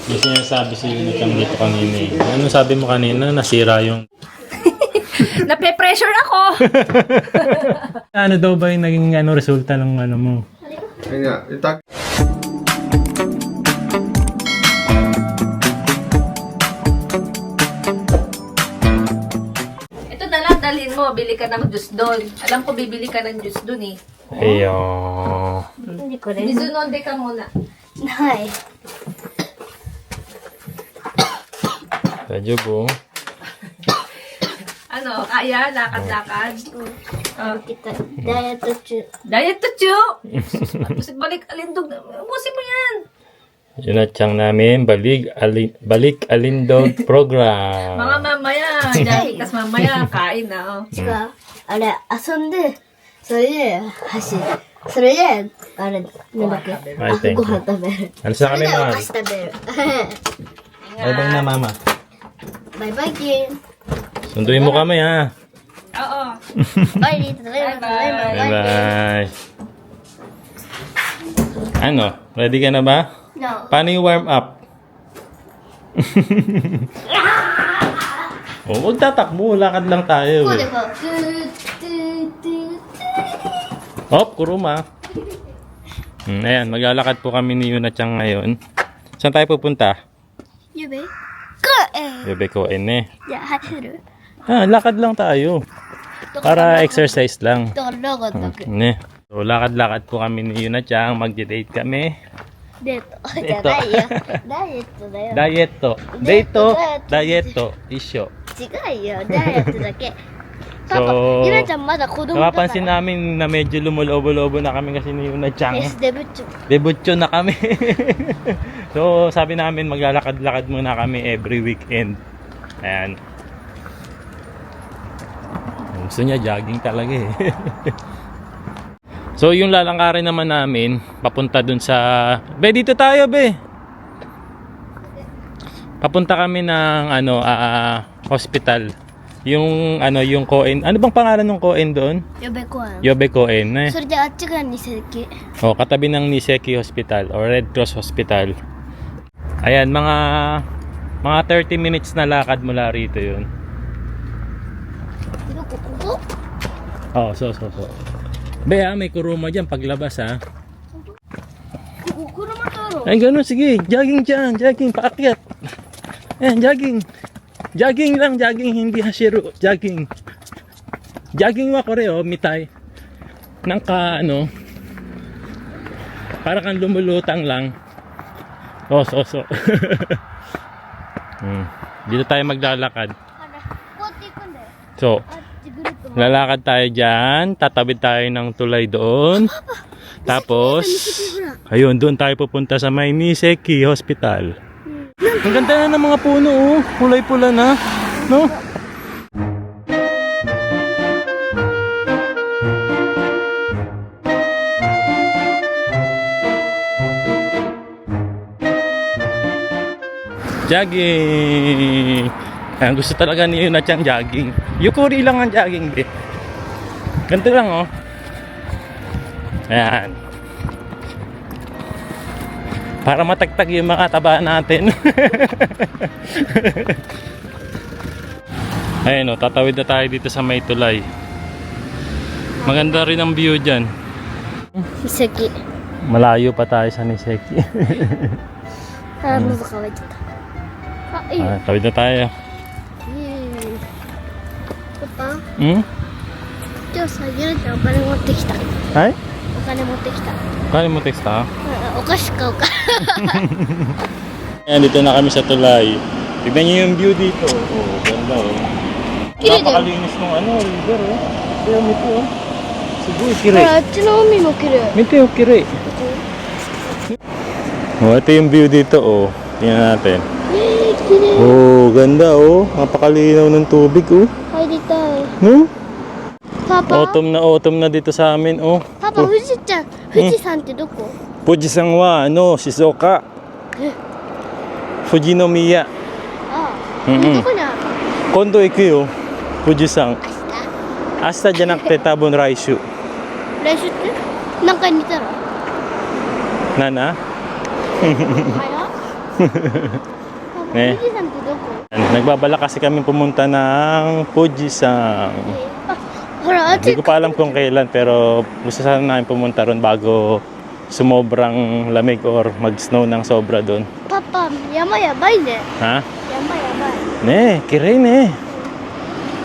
May sinasabi si Yunatang dito kanina eh. Ano sabi mo kanina? Nasira yung... Nape-pressure ako! Ano daw ba yung naging resulta ng ano mo? Ayun nga, yung tak... Ito na lang, dalhin mo. Bili ka ng juice doon. Alam ko bibili ka ng juice doon eh. Ayo. Mizunonde ka muna. はい。 Radyo po. Ano, kaya? Lakad-lakad? Kita diet to Diet to chew! Tapos balik alindog. Ubusin mo yan! Yunatang namin, balik alindog program. Mga mamaya, dahil tas mamaya, kain na. Oh. 違う。あれ、遊んで、それで走る。それで、あれ、なんだっけ。はい、thank you. ご飯食べる。 Alis そ na れ kami でお mga. 菓子食べる。 Bye-bye na mama. バイバイキン。 Sunduin mo kami ha. Oo. バイリー、バイバイ、バイバイ。 Bye-bye. Ano? Ready ka na ba? No. Paano yung warm up? Oh, huwag tatakbo. Lakad lang tayo. こうで Eh. こう。トゥートゥートゥー。 Hop, kuruma. Ayan, maglalakad po kami ni Yunatang ngayon. Saan tayo pupunta? 指こう。Bebe ko eh. じゃあ、走る。 Lakad lang tayo. Para exercise lang. だから、ラガだけ。 Ne. So, lakad-lakad po kami ni Yunatang. Mag-date kami. デート。じゃないよ。ダイエットだよ。 Diet to. Date to. Diet to. Isyo. 違うよ。ダイエットだけ。パパ、 So, ゆなちゃんまだ子供だから。 napapansin namin na medyo lumulobo-lobo na kami kasi ni Yunatang. Yes, debut yun. Debutyo na kami. So, sabi namin maglalakad-lakad muna kami every weekend. Ayan. Gusto niya jogging talaga eh. So, yung lalangkarin naman namin, papunta dun sa... Be, dito tayo, be! Papunta kami ng, hospital. Yung, yung Koen. Ano bang pangalan ng Koen doon? 呼べこん。 Yobe Koen, eh. それであっちがNiseki. O, katabi ng Niseki Hospital or Red Cross Hospital. Ayan, mga 30 minutes na lakad mula rito yun. ここ Oh, so. Be, may kuruma dyan paglabas, ha. ここ車通ろう。 Ay, ganun, sige. Jogging dyan, jogging, paakyat. Ayan, jogging. Jogging lang, jogging, hindi hashiro. Jogging. Jogging wa kore, oh, mitay. Nang ka, para kang lumulutang lang. Oh, so. Dito tayo maglalakad. あれ、こうやって行くんだよ。 So, あっちぐるっと回る。 lalakad tayo dyan. Tatawid tayo ng tulay doon. Tapos, ayun, doon tayo pupunta sa may Niseki Hospital. Ang ganda na ng mga puno, oh. Kulay-pula na. No? Jogging! Ayan, gusto talaga ni Yunatang jogging. Yukuri lang ang jogging, eh. Ganito lang, oh. Ayan. Para matagtag yung mga taba natin. Ayun, oh, tatawid na tayo dito sa may tulay. Maganda rin ang view dyan. Niseki. Malayo pa tayo sa Niseki. あ、喉乾いてた。あ、いいよ。 Tawid na tayo. イエーイ。パパ、 Hmm? 今日さ、ゆなちゃんお金持ってきた。Ay? お金持ってきた。 Kaya mo text ha? お菓子買おうか。 Ayan, dito na kami sa tulay. Tignan niyo yung view dito. Oh, ganda oh. Kiri din. Napakalinis ng river oh. Kaya mito oh. Siguro ほ kiri. ら、あっちの海も綺麗。 Mito yung kiri. Oh, ito yung view dito oh. Tingnan natin. 綺麗。 Oh, ganda oh. Napakalinaw ng tubig oh. 入りたい。 No? パパ、 Autumn na dito sa amin oh. パパ、富士山ってどこ？ Fujisan wa Shizuoka. Fujinomiya. ああ、うんうんどこにある？ Kondo iku yo. Fujisan. 明日？明日じゃなくて多分来週。来週って？何回似たら？なな早？ Ne. 富士山ってどこ？ Nagbabala kasi kami pumunta ng Fujisan. ほら、あっ Hindi ち ko pa alam kung kailan pero gusto sana namin pumunta ron bago sumobrang lamig or mag-snow ng sobra doon. パパ、山やばいね。 Ha? 山やばい。 Ne, kiray ne.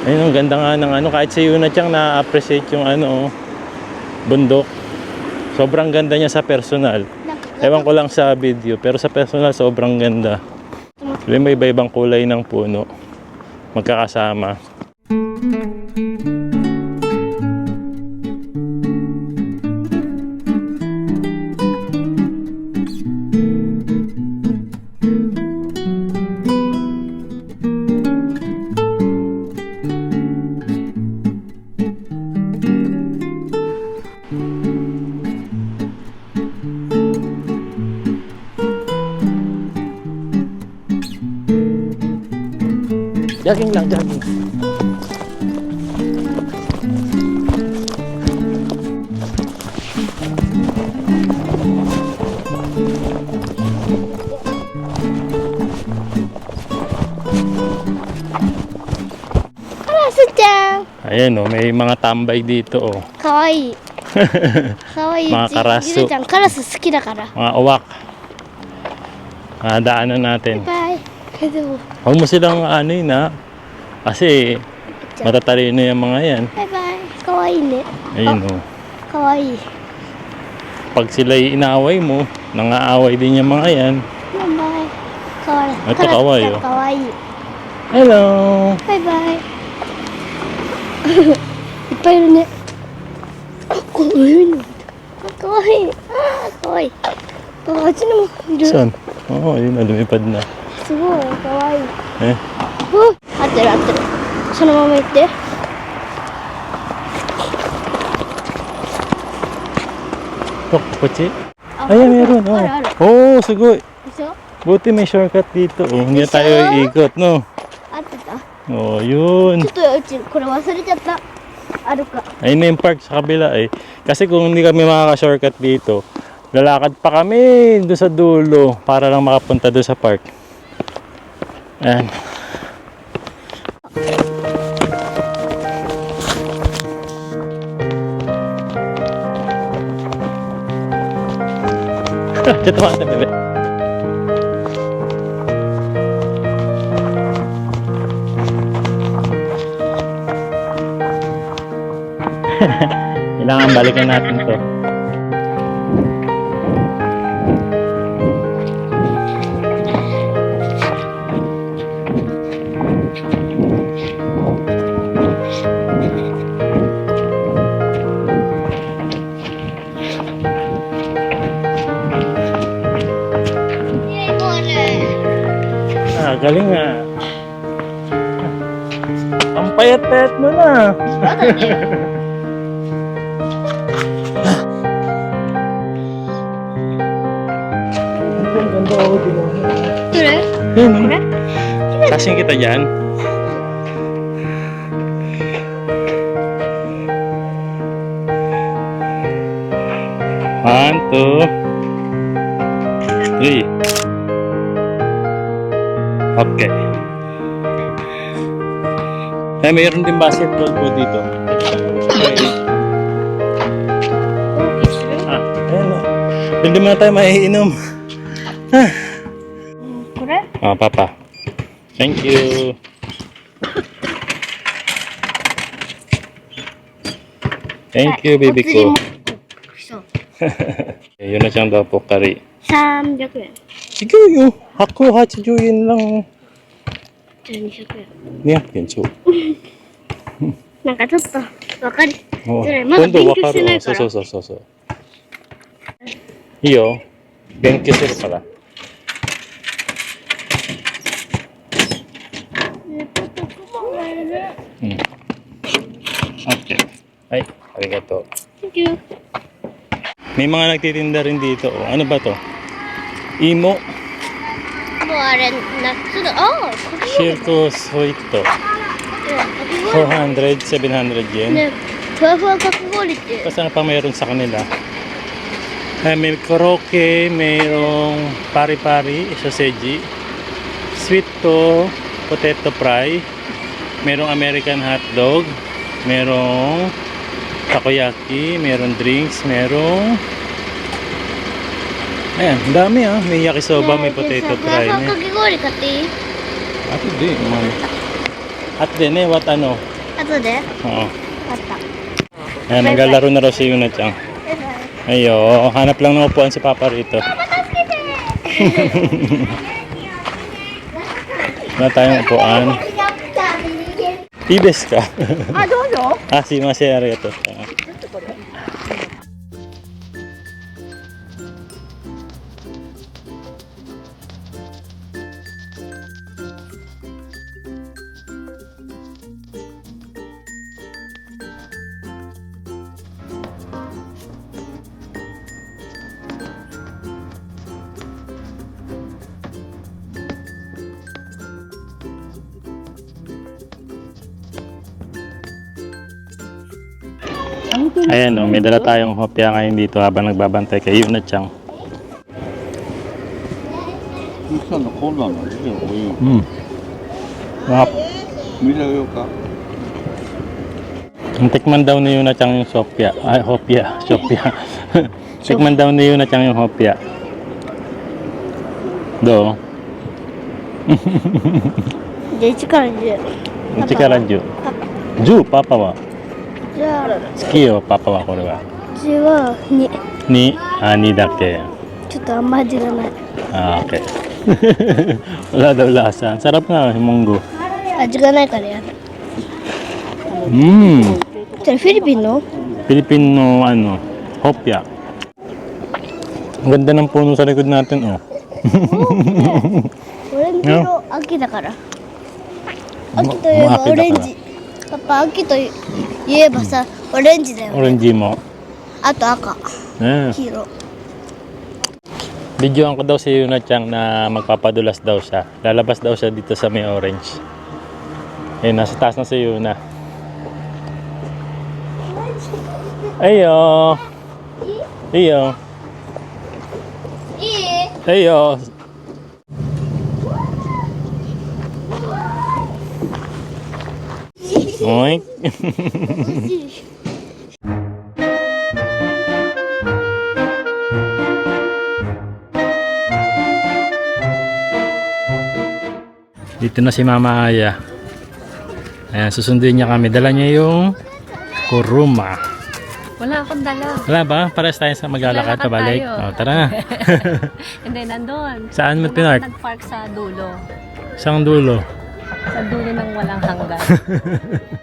Ayun, ang ganda nga ng ano, kahit sa Yuna Chang na-appreciate yung ano, bundok. Sobrang ganda niya sa personal. なんか、 Ewan ko lang sa video, pero sa personal sobrang ganda. May iba-ibang kulay ng puno. Magkakasama. Jogging lang, jogging. Karasu-chan! Ayan oh, may mga tambay dito oh. かわいい。かわいい。 Mga karasu. ゆるちゃん、カラス好きだから。 Mga uwak. Daanan natin. バイバイ。でも、 Huwag mo silang ano yun ha. Kasi matatalino yung mga yan. バイバイ。かわいいね。 Ayun oh. かわいい。 Pag sila'y inaaway mo, nangaaway din yung mga yan. バイバイ。かわいい。 Ito, かわいいよ。かわいい。 Hello! バイバイ。いっぱいいるね。こういうの。かわいい。かわいい。あっちにもいる。 Saan? Oo, yun na, lumipad na. すごい。かわいい。 Eh, 合ってる合ってる。そのまま行って。 tok, kutsi. あ Ayan, meron. あるある。 Oh, sugoi. でしょ Buti may shortcut dito. Oh, hindi na tayo iikot, no? 合ってた。 Oh, yun. ちょっとうちこれ忘れちゃった。あるか。 Ayun na yung park sa kabila eh. Kasi kung hindi kami makaka-shortcut dito, lalakad pa kami doon sa dulo para lang makapunta doon sa park. Ayan. Ito mata, bebe. Kailangan balikan natin to. Galing nga. Ang payat-payat mo na. Ang ganda ako din. どれ？ Yun. Kasing kita dyan. One, two, three. Okay. Eh, mayroon din basketball po dito. Okay. Ayan o. Hindi mo na tayo maiinom. これ？ Ah, Papa. Thank you. Thank you, baby ko. そう。 Yun na siyang daw po kari. 300円。 Sige yo. Ako, hachijuin lang. じゃあ200円。 Niya, kinso. なんかちょっとわかり。 Oh, それまだ勉強してないから。そうそうそうそう。いいよ。勉強するから。うん。Okay. Ay, arigato. Thank you. May mga nagtitinda rin dito. Oh. Ano ba to? Imo. もうあれ、夏だ。ああ、これ Circo Sweeto. 400, 700 yen. ね、ふわふわかき氷って。 Tapos ano pa mayroon sa kanila? May koroke, mayroong pari-pari, sausage, sweet to potato fry, mayroong American hotdog, mayroong takoyaki, mayroong drinks, mayroong ayan, ang dami may yakisoba, may potato fry, may kakigori kati. ato di, man. At din what ano? Ato de? Oo. Ata. Ayan, naglalaro na raw si Yuna-chan. Ayo, hanap lang ng upuan si Papa rito. Wala tayong upuan. Ibes ka. Si Masaya ito. Ayan may dala tayong hopya ngayon dito habang nagbabantay kay Yuna-chan. さんのコーナーなんですよ、お湯。 見られようか。 Tikman daw ni Yuna-chan yung sopya. Ay, hopya. Sopya. Tikman daw ni Yuna-chan yung hopya. Do. じゃあ1から10。 Chikara Ju. Ju, Papa wa. じゃあ Suki yo, Papa wa, kore wa. 10は2。 Ni, ni dake. ちょっとあんま味がない。 Okay. Wala daw lasa. Sarap nga, munggo. 味がないからやだ。 それフィリピンの？ Filipino, hopya. Ang ganda ng puno sa likod natin, oh. オレンジ色、秋だから。秋といえばオレンジ。パパ、秋といえばさ、オレンジだよ。 Orange mo. あと赤、 Eh. 黄色。 Videoan ko daw si Yuna-chan na magpapadulas daw siya. Lalabas daw siya dito sa may orange. Ayun, nasa taas na si Yuna. Ayo! Ayo! いい？ Ayo! Oink! Dito na si Mama Aya. Ayan, susunduin niya kami. Dala niya yung kuruma. Wala akong dala. Wala ba? Pares tayo sa maglalakad Maglalakad pabalik. tayo. Oh, tara na. Hindi, nandun. Saan mo Doon pinark? ako nag-park sa dulo. Saan dulo? Sa dulo ng walang hanggan.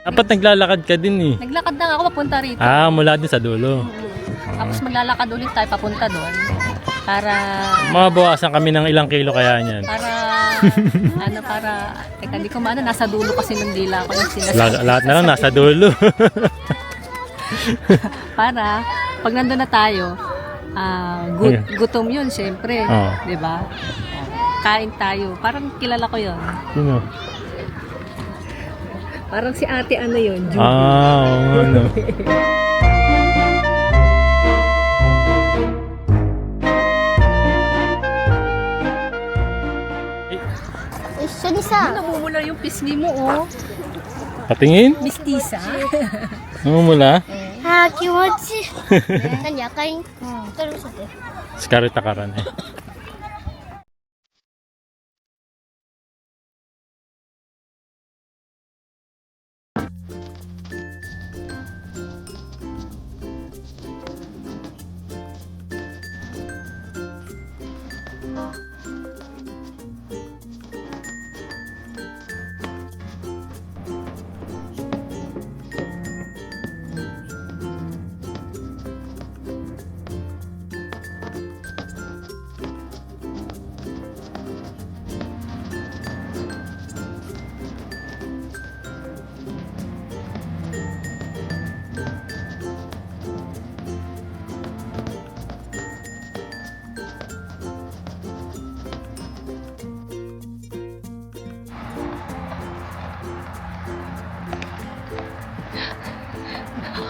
Dapat naglalakad ka din eh. Naglakad na ako papunta rito. Mula din sa dulo. Tapos maglalakad ulit tayo papunta doon. Para, Mabawasan kami ng ilang kilo kaya niyan. teka, di ko maano, nasa dulo kasi ng dila ko yung sinasabi. Lahat na lang nasa dulo. Para, pag nandun na tayo, gutom yun, syempre. Oo. Diba? Kain tayo. Parang kilala ko yun. Sino? Parang si ate ano yun, Judy. Ano? 一緒にさ、 Namumula yung pisngi mo, oh. Patingin? Mistisa. Mula? あー気持ちいい。何赤い？これ見せて。 Scarlet takaran eh.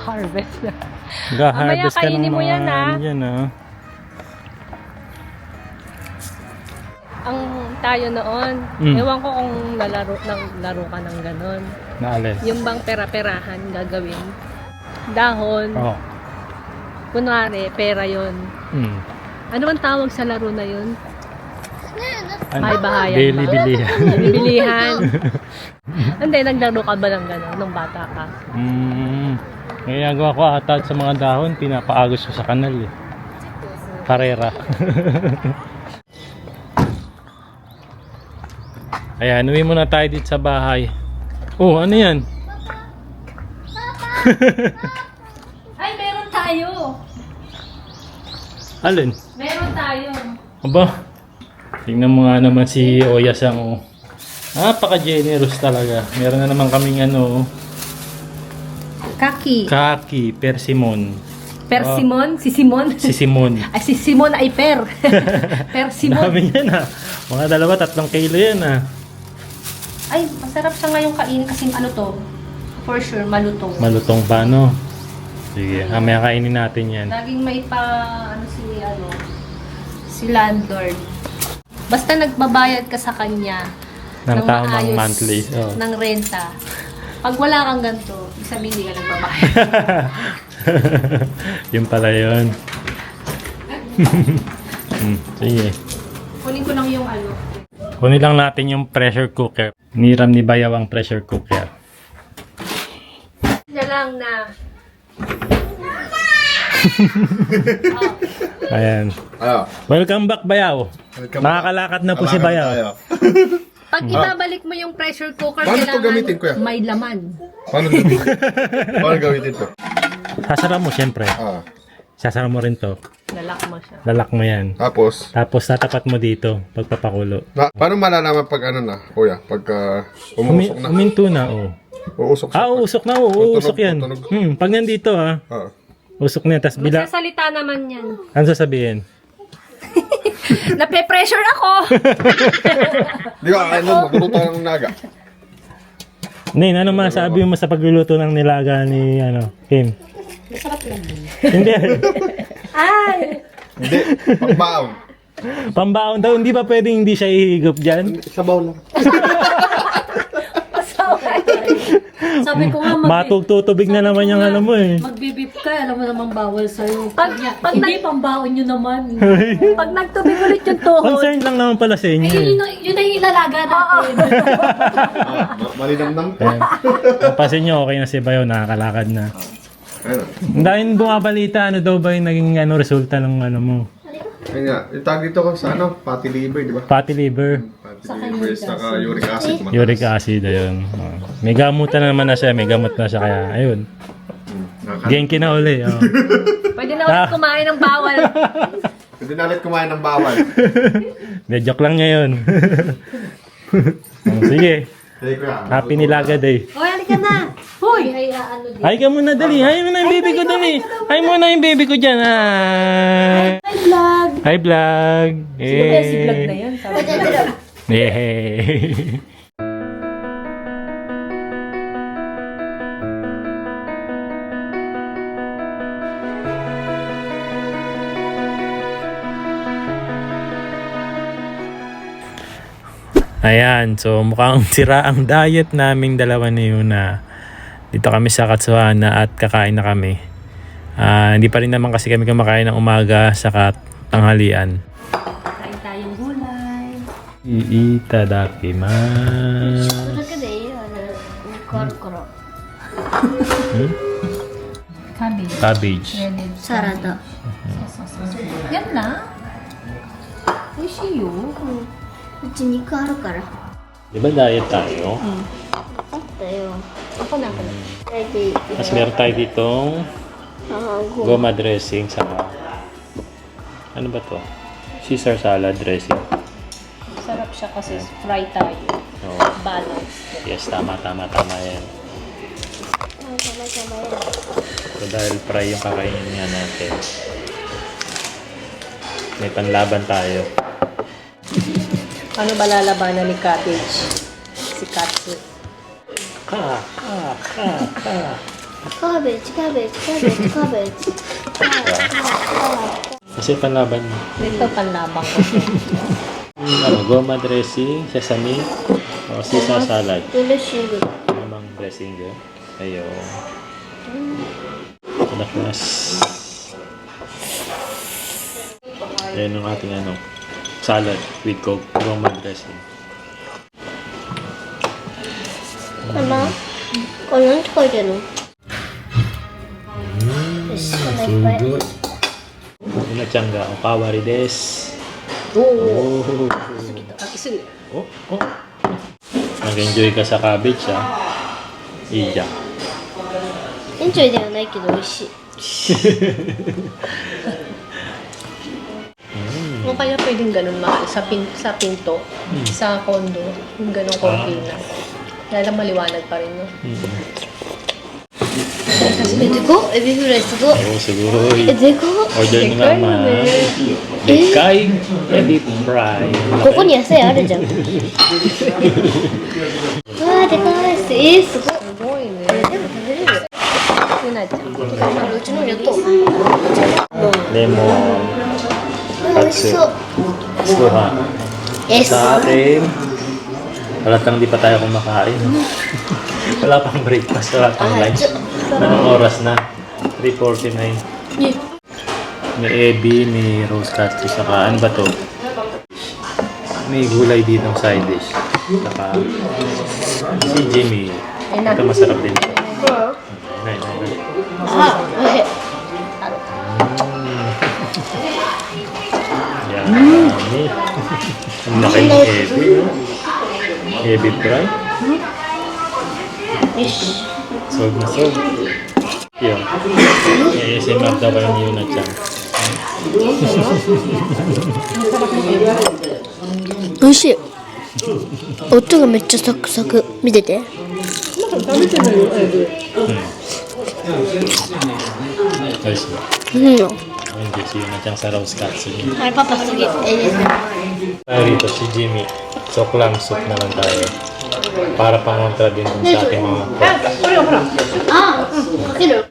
Harvest na. Ga-harvest ka kainin ng mo mga yan, ah. yan, ah. tayo noon. Ewan ko kung nalaro ka ng ganon. Naalis. Yung bang pera-perahan gagawin. Dahon. Oo. Kunwari, pera yon. Ano bang tawag sa laro na yun? Ay, bahayan Daily ba? bilihan. Bilihan. Hindi, naglaro ka ba ng gano'n nung bata ka? Ginagawa ko ata sa mga dahon, pinapaagos ko sa kanal eh. Parera. Ayan, uwi muna tayo dito sa bahay. Oh, ano yan? Ay, meron tayo! Alin? Meron tayo! Aba, tingnan mo nga naman si Oyasang. Napaka-generous talaga. Meron na naman kaming Kaki. kaki, persimon. Persimon? Si Simon? Si Simon. Ay, si Simon ay per. Persimon. Dami yan ah. Mga 2-3 kilo yan ah. Ay, masarap siya ngayong kainin kasi ano to? For sure, malutong. Malutong pa no? Sige, mamaya kainin natin yan. Laging may si landlord. Basta nagbabayad ka sa kanya Ng tamang maayos monthly. Oh. ng renta. Pag wala kang ganito, ibig sabihin hindi ka nagbabayad. Yun pala yun. Sige. Kunin ko lang yung Kunin lang natin yung pressure cooker. Niram ni Bayaw ang pressure cooker. na lang na Ayan. Welcome back, Bayaw. Nakakalakad na po si Bayaw. pag ibabalik mo yung pressure cooker, Paano ito kailangan gamitin, kuya? may laman. Paano gamitin? Paano gamitin to? Sasara mo, syempre. Sasara mo rin to. Lalak mo siya. Lalak mo yan. Tapos, Tapos tatapat mo dito, pagpapakulo. paano malalaman pag ano na, kuya? Pagka umusok na. Uminto na, oh. Uusok siya. Uusok na, uusok yan. tunog. Pag nandito, usok na yan. Tapos bila, Magsasalita naman yan. ano sasabihin? Nape-pressure ako! Di ba, ano, magluluto ng naga. Nin, ano masabi mo sa pagluluto ng nilaga ni, Kim? Hindi. Ay! Hindi, pagbaon. Pambaon daw, hindi ba pwedeng hindi siya ihigop dyan? Sabaw lang. Sabi ko nga, Matutubig na naman yung ano mo eh. magbibip ka, alam mo namang bawal sa'yo. Pag Hindi, pambaon nyo naman. Pag nagtubig ulit yung tuhod, Concern lang naman pala sa inyo eh. Yun ang ilalaga natin. Malinamnam to. Ayan. Napansin nyo, okay na si Bayo, nakakalakad na. Ayun. Dahil bumabalita, ano daw ba yung naging resulta ng mo? Ayun nga, yung tag dito ko sa fatty liver, di ba? Fatty liver, Fatty liver, saka uric acid. mataas. uric acid, ayun. May gamutan na naman na siya, may gamot na siya, kaya ayun. Genki na uli. pwede na ulit kumain ng bawal. Hindi na ulit kumain ng bawal. De, joke lang niya yun. Sige, Hey, kuya. happy nilaga day. O, halika na. Hoy! Ay, ano din. Hi ka muna, dali. Hi muna yung baby ko, dali. Hi muna yung baby ko dyan. Hi. Hi, vlog. Hi, vlog. Sino ba si vlog na yan? Sabi ko. Yay. Ayan, so mukhang sira ang diet naming dalawa ni Yuna. Dito kami sa Katsuhana at kakain na kami. Hindi pa rin naman kasi kami kumakain ng umaga sa tanghalian. Kain tayong gulay. Itadakimasu. それだけでいいよね。変わるから。 Cabbage. Cabbage. Relish. サラダ。 Yan na. Uishi yo. うち肉あるから。 Di ba diet tayo? あったよ。 Ako na.大体。 Mas meron tayo ditong ああ、ご。 goma dressing sa... Ano ba to? Caesar salad dressing. Sarap siya kasi fry tayo. Oo. Balance. Yes, tama yan. sama-sama ya. So dahil fry yung kakainin nga natin. May panlaban tayo. Ano ba lalabanan ni Cabbage? Si Katsu. カーベージ、カーベージ、カーベージ、カーベージ。 Kasi panlaban mo. Ito panlabang ko siya. Ano, goma dressing, sesame, o Caesar salad. ドレッシング。 Namang dressing yun. Ayun. Palakas. Ayan ang ating ano, salad with coke, goma dressing. ママ、これ何て書いてるの？よし、こんないっぱい。 Inachang ga, okawari desu. おお。 Oh. 飽きすぎる。 Oh, oh. Nag-enjoy ka sa cabbage, ha? Iya. エンジョイではないけど美味しい。 O kaya pwedeng ganun mahal sa pinto, sa condo, yung ganun konti na. Kaya lang maliwanag pa rin, no? え、でかっエビフライすごい。 Oh, siguro. え、でかっ Order ni Mama. Dekay ebi fry. ここに野菜あるじゃん。うわー、でかいっす。すごい。すごいね。でも食べれる。ゆなちゃん。うちのやっと。 Lemon. 美味しそう。 Suha. Yes. Sa atin, halatang di pa tayo kumakain. Wala pang breakfast, wala pang lunch. Anong oras na? 3:49. May ebi, may roast catfish, saka ano ba to? May gulay dito ng side dish. Saka si Jimmy. Ito masarap din. Nay. あ、おいしい。 Yummy. Ang laki ng ebi. Ebi fry. よし。 Sold na sold. Yun. ASMR daw kayo ni Yuna Chan. 美味しい。音がめっちゃサクサク。見てて。Ayos na. うん。 Enjoy si Yuna Chan sa roast katsu niya. あれパパすぎ。Tayo rito si Jimmy. Soklam soup na lang tayo. Para pangontra din dun sa ating mga pork. あ、かける。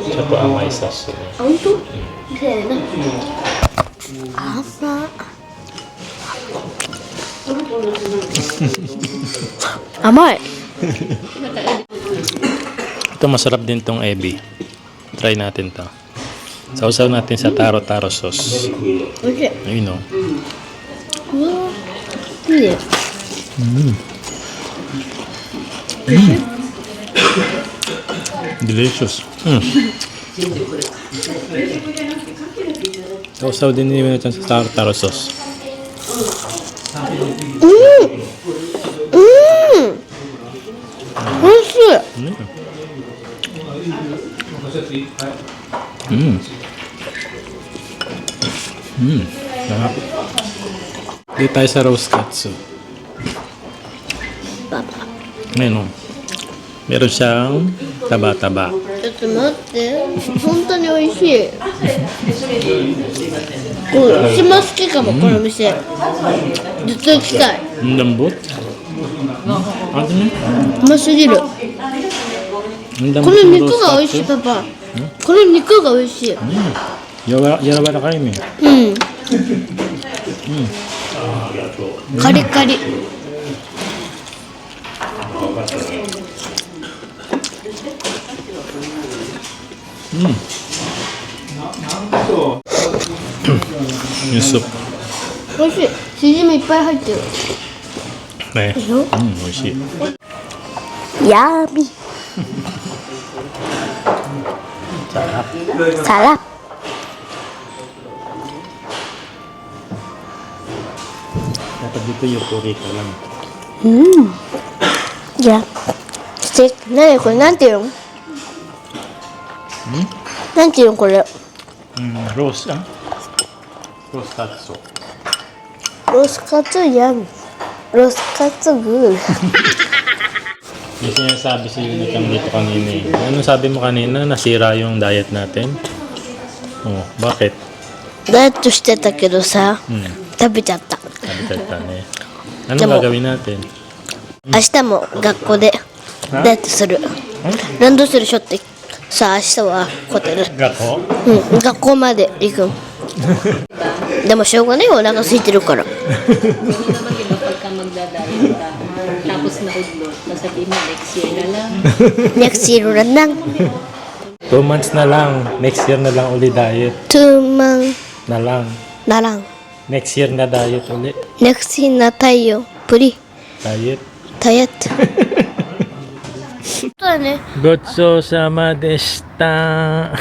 Siya po ang may sauce niya. あ、本当？せーの。甘い。 Ito masarap din tong ebi. Try natin to. Sausaw natin sa taro-taro sauce. 美味しい。 Ayun o. うわー。いいね。 Delicious. Sausaw din ni Yuna Chan sa taro-taro sauce. 美味しい。 Sarap. Dito tayo sa roast katsu. パパ。 Ngayon, meron siyang taba-taba. ちょっと待って。本当に美味しい。これ一番好きかも、この店。ずっと行きたい。 Ang lambot. Ano niya? うますぎる。 Ang こ lambot の ng 肉 roast が美味しい、 katsu. パパ。この肉が美味しい。 Yarawa na kayo, eh. うん。カリカリ。 Yung soup. 美味しい。しじみいっぱい入ってる。 Eh. でしょ？ Oishi. ヤーミ。 Sarap. サラ。 Dapat dito yung puri ko lang. うん。じゃあ、ステーキ。なにこれ、なんていうの？なんていうのこれ？ Roast, ah? Roast katsu. ロスカツヤン。ロスカツグー。 Yung sinasabi si Yuna dito kanina eh. Ano sabi mo kanina? Nasira yung diet natin? Oh, bakit? ダイエットしてたけどさ、 Hmm. 食べちゃった。 Sabi ka ne. Ano Tama. gagawin natin? 明日も学校ではダイエットする。ランドセルしょってさあ明日はホテル。 Gako? うん、学校まで行く。でもしょうがないよ、お腹空いてるから。 Hindi naman di ba pagka magdadayo ka, tapos nahudlot, sasabihin mo next year na lang. Next year ulan lang. 2 months na lang. Next year na lang uli diet. 2 months Na lang. na lang. Next year na diet uli. Next year na tayo. Puri. Diet. Diet. Ito na ne. Gotso sama deshita.